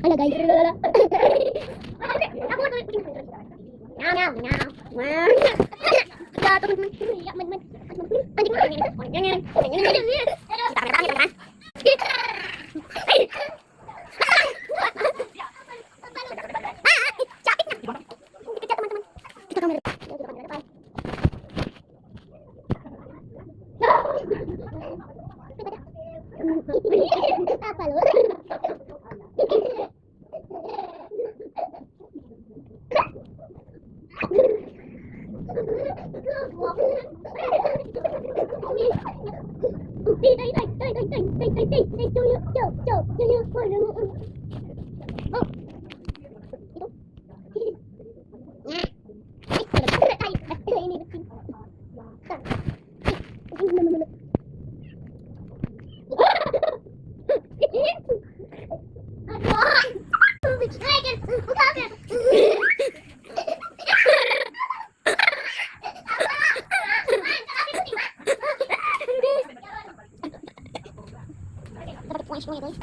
Ala guys. Ako na Meow meow meow. Meow. Gato man. Ya man man. Anjing man. Yan. Apa lu? Points mo guys.